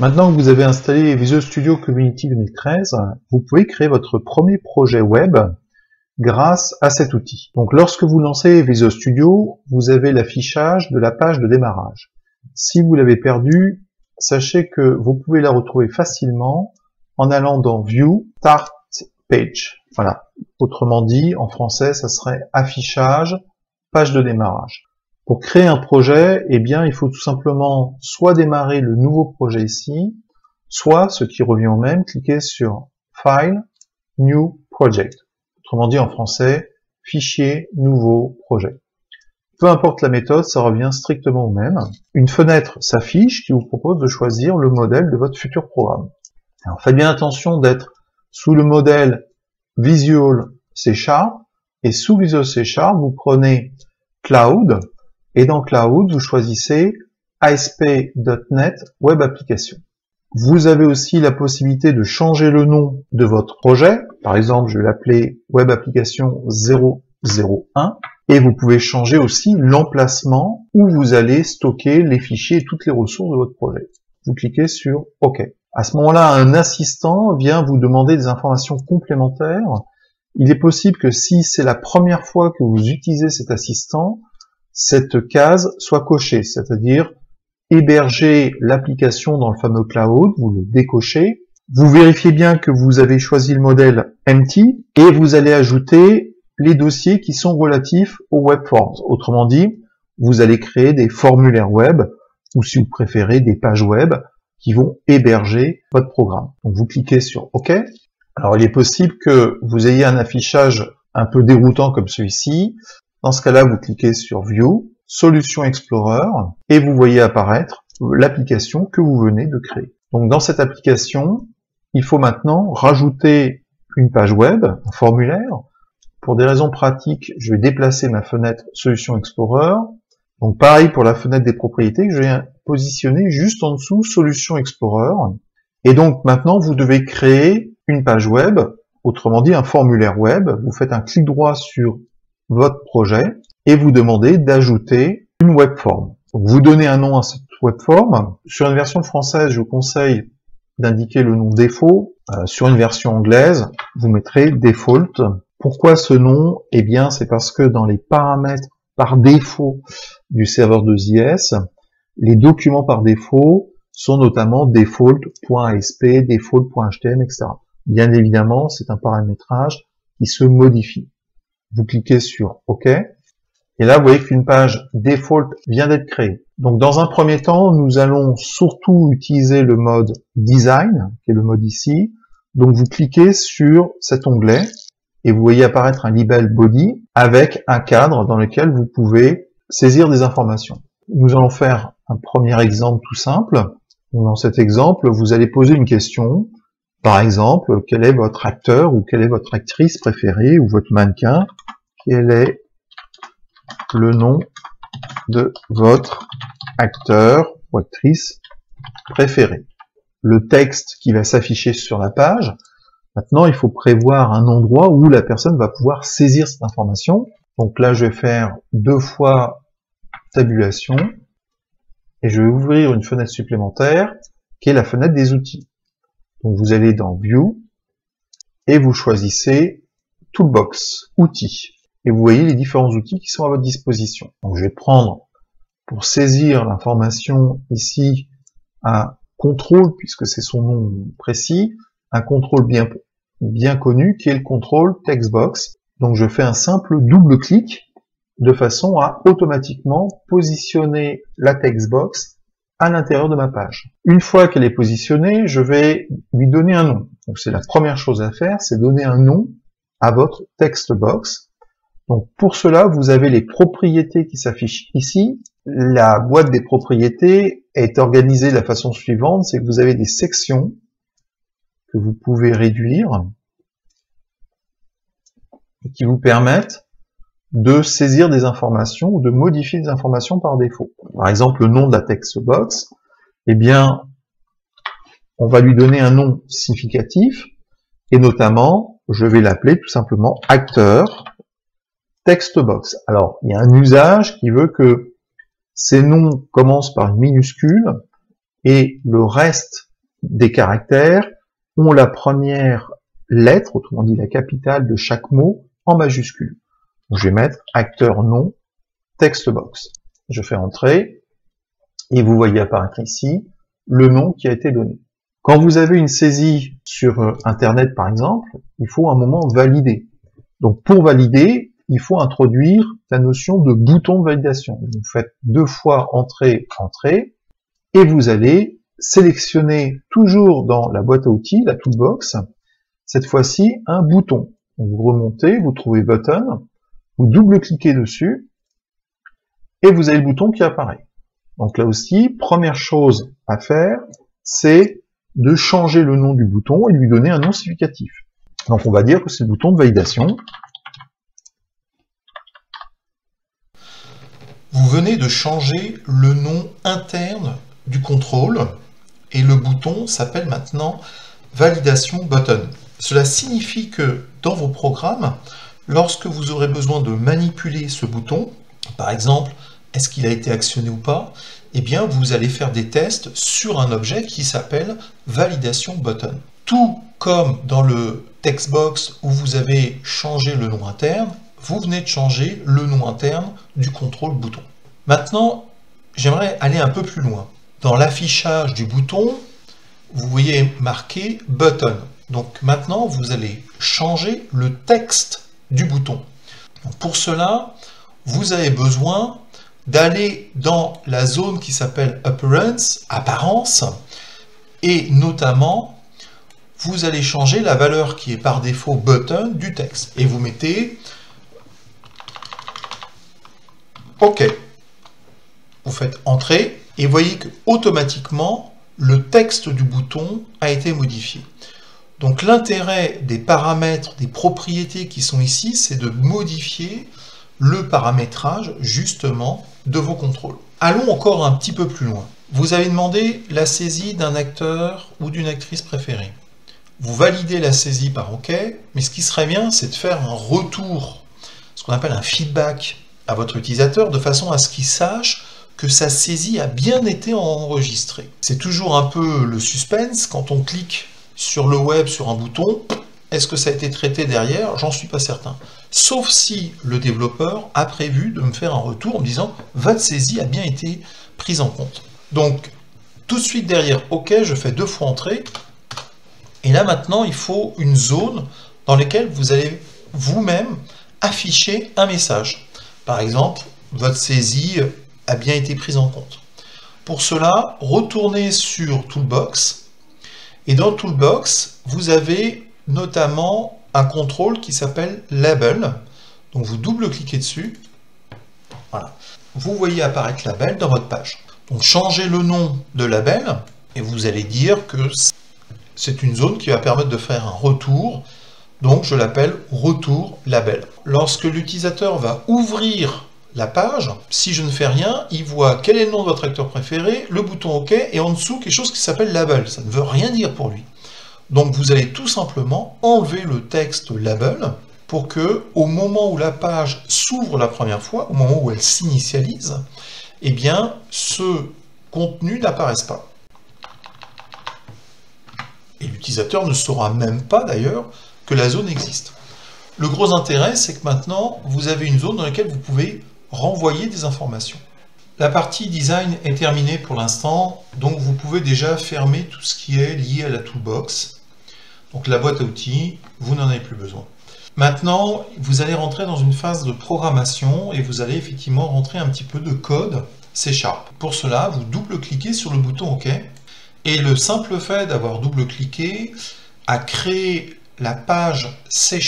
Maintenant que vous avez installé Visual Studio Community 2013, vous pouvez créer votre premier projet web grâce à cet outil. Donc lorsque vous lancez Visual Studio, vous avez l'affichage de la page de démarrage. Si vous l'avez perdue, sachez que vous pouvez la retrouver facilement en allant dans View, Start Page. Voilà. Autrement dit, en français, ça serait affichage, page de démarrage. Pour créer un projet, eh bien, il faut tout simplement soit démarrer le nouveau projet ici, soit, ce qui revient au même, cliquer sur File, New Project. Autrement dit, en français, fichier, nouveau projet. Peu importe la méthode, ça revient strictement au même. Une fenêtre s'affiche qui vous propose de choisir le modèle de votre futur programme. Alors, faites bien attention d'être sous le modèle Visual C#, et sous Visual C#, vous prenez Cloud, et dans Cloud, vous choisissez ASP.NET Web Application. Vous avez aussi la possibilité de changer le nom de votre projet. Par exemple, je vais l'appeler Web Application 001. Et vous pouvez changer aussi l'emplacement où vous allez stocker les fichiers et toutes les ressources de votre projet. Vous cliquez sur OK. À ce moment-là, un assistant vient vous demander des informations complémentaires. Il est possible que si c'est la première fois que vous utilisez cet assistant, cette case soit cochée, c'est-à-dire héberger l'application dans le fameux cloud, vous le décochez, vous vérifiez bien que vous avez choisi le modèle empty et vous allez ajouter les dossiers qui sont relatifs aux web forms. Autrement dit, vous allez créer des formulaires web ou si vous préférez des pages web qui vont héberger votre programme. Donc vous cliquez sur OK. Alors il est possible que vous ayez un affichage un peu déroutant comme celui-ci. Dans ce cas-là, vous cliquez sur View, Solution Explorer, et vous voyez apparaître l'application que vous venez de créer. Donc dans cette application, il faut maintenant rajouter une page web, un formulaire. Pour des raisons pratiques, je vais déplacer ma fenêtre Solution Explorer. Donc pareil pour la fenêtre des propriétés, que je vais positionner juste en dessous Solution Explorer. Et donc maintenant, vous devez créer une page web, autrement dit un formulaire web. Vous faites un clic droit sur votre projet et vous demandez d'ajouter une webform. Donc vous donnez un nom à cette webform. Sur une version française, je vous conseille d'indiquer le nom défaut. Sur une version anglaise, vous mettrez default. Pourquoi ce nom? Eh bien, c'est parce que dans les paramètres par défaut du serveur de JS, les documents par défaut sont notamment default.asp, default.html, etc. Bien évidemment, c'est un paramétrage qui se modifie. Vous cliquez sur OK, et là, vous voyez qu'une page default vient d'être créée. Donc, dans un premier temps, nous allons surtout utiliser le mode Design, qui est le mode ici. Donc, vous cliquez sur cet onglet, et vous voyez apparaître un label Body, avec un cadre dans lequel vous pouvez saisir des informations. Nous allons faire un premier exemple tout simple. Donc, dans cet exemple, vous allez poser une question. Par exemple, quel est votre acteur ou quelle est votre actrice préférée ou votre mannequin? Quel est le nom de votre acteur ou actrice préféré? Le texte qui va s'afficher sur la page. Maintenant, il faut prévoir un endroit où la personne va pouvoir saisir cette information. Donc là, je vais faire 2 fois tabulation et je vais ouvrir une fenêtre supplémentaire qui est la fenêtre des outils. Donc vous allez dans View et vous choisissez Toolbox, outils. Et vous voyez les différents outils qui sont à votre disposition. Donc je vais prendre, pour saisir l'information ici, un contrôle, puisque c'est son nom précis, un contrôle bien connu qui est le contrôle textbox. Donc je fais un simple double clic de façon à automatiquement positionner la textbox à l'intérieur de ma page. Une fois qu'elle est positionnée, je vais lui donner un nom. Donc c'est la première chose à faire, c'est donner un nom à votre textbox. Donc pour cela, vous avez les propriétés qui s'affichent ici. La boîte des propriétés est organisée de la façon suivante, c'est que vous avez des sections que vous pouvez réduire et qui vous permettent de saisir des informations ou de modifier des informations par défaut. Par exemple, le nom de la textbox, eh bien, on va lui donner un nom significatif et notamment, je vais l'appeler tout simplement acteur textbox. Alors, il y a un usage qui veut que ces noms commencent par une minuscule et le reste des caractères ont la première lettre, autrement dit la capitale de chaque mot, en majuscule. Donc, je vais mettre acteur nom, text box. Je fais entrer, et vous voyez apparaître ici le nom qui a été donné. Quand vous avez une saisie sur Internet, par exemple, il faut un moment valider. Donc, pour valider, il faut introduire la notion de bouton de validation. Vous faites 2 fois entrée, entrée, et vous allez sélectionner toujours dans la boîte à outils, la toolbox, cette fois-ci un bouton. Donc, vous remontez, vous trouvez button, vous double-cliquez dessus, et vous avez le bouton qui apparaît. Donc là aussi, première chose à faire, c'est de changer le nom du bouton et lui donner un nom significatif. Donc on va dire que c'est le bouton de validation. Vous venez de changer le nom interne du contrôle et le bouton s'appelle maintenant Validation Button. Cela signifie que dans vos programmes, lorsque vous aurez besoin de manipuler ce bouton, par exemple, est-ce qu'il a été actionné ou pas, eh bien vous allez faire des tests sur un objet qui s'appelle Validation Button. Tout comme dans le textbox où vous avez changé le nom interne, vous venez de changer le nom interne du contrôle bouton. Maintenant, j'aimerais aller un peu plus loin. Dans l'affichage du bouton, vous voyez marqué Button. Donc maintenant, vous allez changer le texte du bouton. Donc pour cela, vous avez besoin d'aller dans la zone qui s'appelle Appearance, apparence, et notamment, vous allez changer la valeur qui est par défaut button du texte. Et vous mettez OK. Vous faites Entrée, et vous voyez que automatiquement, le texte du bouton a été modifié. Donc l'intérêt des paramètres, des propriétés qui sont ici, c'est de modifier le paramétrage justement de vos contrôles. Allons encore un petit peu plus loin. Vous avez demandé la saisie d'un acteur ou d'une actrice préférée. Vous validez la saisie par OK, mais ce qui serait bien, c'est de faire un retour, ce qu'on appelle un feedback à votre utilisateur, de façon à ce qu'il sache que sa saisie a bien été enregistrée. C'est toujours un peu le suspense quand on clique sur le web sur un bouton. Est-ce que ça a été traité derrière? J'en suis pas certain. Sauf si le développeur a prévu de me faire un retour en me disant « Votre saisie a bien été prise en compte ». Donc, tout de suite derrière « OK », je fais 2 fois Entrée. Et là, maintenant, il faut une zone dans laquelle vous allez vous-même afficher un message. Par exemple, « Votre saisie a bien été prise en compte ». Pour cela, retournez sur Toolbox. Et dans Toolbox, vous avez notamment un contrôle qui s'appelle Label. Donc vous double-cliquez dessus. Voilà. Vous voyez apparaître Label dans votre page. Donc changez le nom de Label et vous allez dire que c'est une zone qui va permettre de faire un retour. Donc je l'appelle Retour Label. Lorsque l'utilisateur va ouvrir la page, si je ne fais rien, il voit quel est le nom de votre acteur préféré, le bouton OK et en dessous quelque chose qui s'appelle Label. Ça ne veut rien dire pour lui. Donc vous allez tout simplement enlever le texte label pour que, au moment où la page s'ouvre la première fois, au moment où elle s'initialise, eh bien ce contenu n'apparaisse pas. Et l'utilisateur ne saura même pas d'ailleurs que la zone existe. Le gros intérêt, c'est que maintenant vous avez une zone dans laquelle vous pouvez renvoyer des informations. La partie design est terminée pour l'instant, donc vous pouvez déjà fermer tout ce qui est lié à la toolbox. Donc la boîte à outils, vous n'en avez plus besoin. Maintenant, vous allez rentrer dans une phase de programmation et vous allez effectivement rentrer un petit peu de code C#. Pour cela, vous double-cliquez sur le bouton OK et le simple fait d'avoir double-cliqué a créé la page C#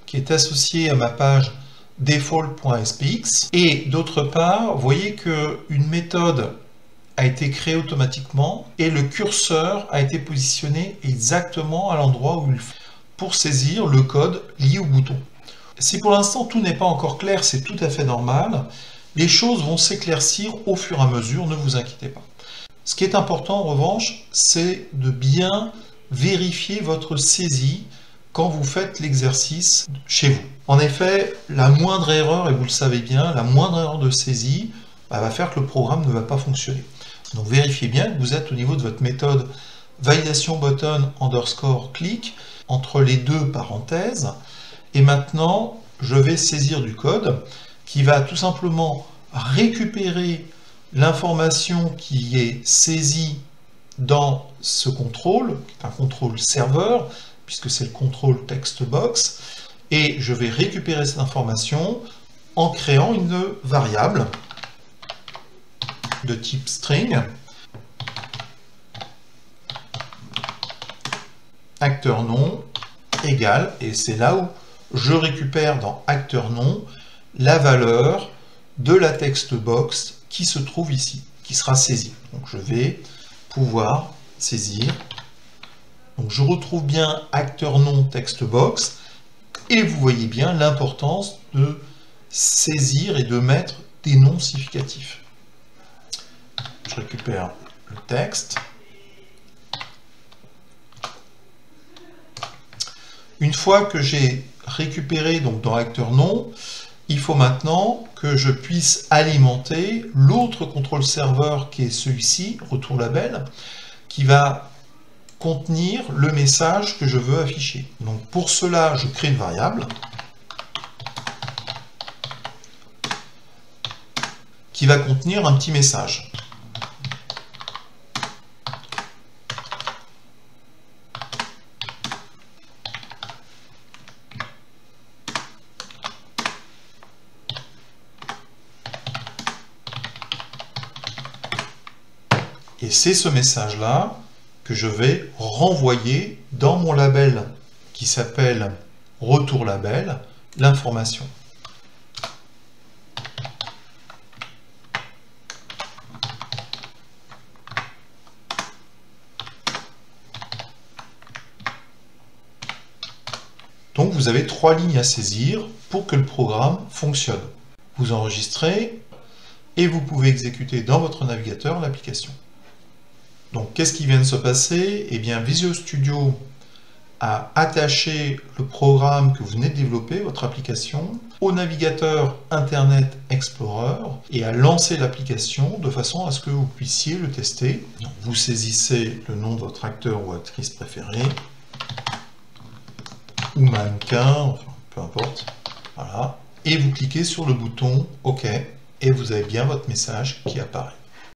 qui est associée à ma page default.spx et d'autre part, vous voyez qu'une méthode a été créée automatiquement et le curseur a été positionné exactement à l'endroit où il faut pour saisir le code lié au bouton. Si pour l'instant tout n'est pas encore clair, c'est tout à fait normal. Les choses vont s'éclaircir au fur et à mesure, ne vous inquiétez pas. Ce qui est important en revanche, c'est de bien vérifier votre saisie quand vous faites l'exercice chez vous. En effet, la moindre erreur, et vous le savez bien, la moindre erreur de saisie va faire que le programme ne va pas fonctionner. Donc vérifiez bien que vous êtes au niveau de votre méthode validation button underscore click entre les deux parenthèses. Et maintenant, je vais saisir du code qui va tout simplement récupérer l'information qui est saisie dans ce contrôle, qui est un contrôle serveur, puisque c'est le contrôle text box, et je vais récupérer cette information en créant une variable de type string, acteur nom égale, et c'est là où je récupère dans acteur nom la valeur de la text box qui se trouve ici, qui sera saisie. Donc je vais pouvoir saisir. Donc je retrouve bien acteur nom text box, et vous voyez bien l'importance de saisir et de mettre des noms significatifs. Je récupère le texte. Une fois que j'ai récupéré donc dans acteur nom, il faut maintenant que je puisse alimenter l'autre contrôle serveur qui est celui-ci, retour label, qui va contenir le message que je veux afficher. Donc pour cela, je crée une variable qui va contenir un petit message. Et c'est ce message-là que je vais renvoyer dans mon label qui s'appelle retour label, l'information. Donc vous avez 3 lignes à saisir pour que le programme fonctionne. Vous enregistrez et vous pouvez exécuter dans votre navigateur l'application. Donc qu'est-ce qui vient de se passer? Eh bien Visual Studio a attaché le programme que vous venez de développer, votre application, au navigateur Internet Explorer et a lancé l'application de façon à ce que vous puissiez le tester. Donc, vous saisissez le nom de votre acteur ou actrice préféré, ou mannequin, enfin, peu importe, voilà, et vous cliquez sur le bouton OK et vous avez bien votre message qui apparaît.